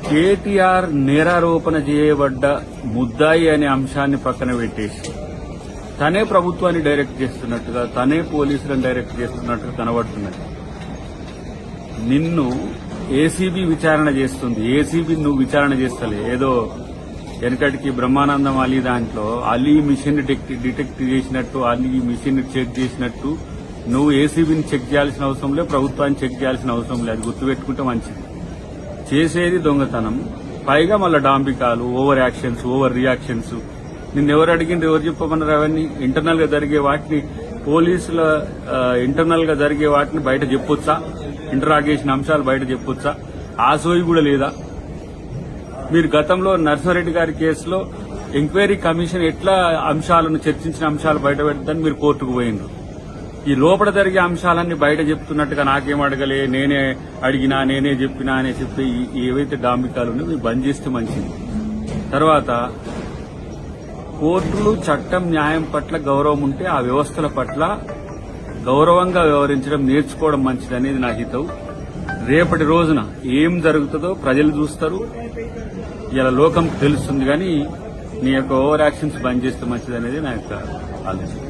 కేటీఆర్ నేరారోపణ చేయబడ్డ ముద్దాయి అనే అంశాన్ని పక్కన పెట్టేసి తనే ప్రభుత్వాన్ని డైరెక్ట్ చేస్తున్నట్టుగా, తనే పోలీసులను డైరెక్ట్ చేస్తున్నట్టుగా కనబడుతున్నది. నిన్ను ఏసీబీ విచారణ చేస్తుంది. ఏసీబీ నువ్వు విచారణ చేస్తలే. ఏదో వెనకటికి బ్రహ్మానందం అలీ దాంట్లో అలీ మిషన్ డిటెక్ట్ చేసినట్టు, అలీ మిషన్ చెక్ చేసినట్టు నువ్వు ఏసీబీని చెక్ చేయాల్సిన అవసరం లేదు, ప్రభుత్వాన్ని చెక్ చేయాల్సిన అవసరం లేదు. అది గుర్తుపెట్టుకుంటే మంచిది. చేసేది దొంగతనం, పైగా మళ్ళా డాంబికాలు, ఓవర్ యాక్షన్స్, ఓవర్ రియాక్షన్స్. నిన్నెవరు అడిగిండ్రు, ఎవరు చెప్పమన్నారు? అవన్నీ ఇంటర్నల్ గా జరిగే వాటిని, పోలీసుల ఇంటర్నల్ గా జరిగే వాటిని బయట చెప్పొచ్చా? ఇంటరాగేషన్ అంశాలు బయట చెప్పొచ్చా? ఆ సోయి కూడా లేదా? మీరు గతంలో నర్సారెడ్డి గారి కేసులో ఎంక్వైరీ కమిషన్ ఎట్లా అంశాలను చర్చించిన అంశాలు బయట పెడతాని మీరు కోర్టుకు పోయిండ్రు. ఈ లోపల జరిగే అంశాలన్నీ బయట చెప్తున్నట్టుగా నాకేం అడగలే, నేనే అడిగినా, నేనే చెప్పినా అని చెప్పి ఏవైతే డాంబికాలు ఉన్నాయో మీరు బంద్ చేస్తే మంచిది. తర్వాత కోర్టులు, చట్టం, న్యాయం పట్ల గౌరవం ఉంటే ఆ వ్యవస్థల పట్ల గౌరవంగా వ్యవహరించడం నేర్చుకోవడం మంచిది అనేది నా హితవు. రేపటి రోజున ఏం జరుగుతుందో ప్రజలు చూస్తారు, ఇలా లోకం తెలుస్తుంది. కానీ నీ యొక్క ఓవర్ యాక్షన్స్ బంద్ చేస్తే మంచిది అనేది నా యొక్క ఆలోచన.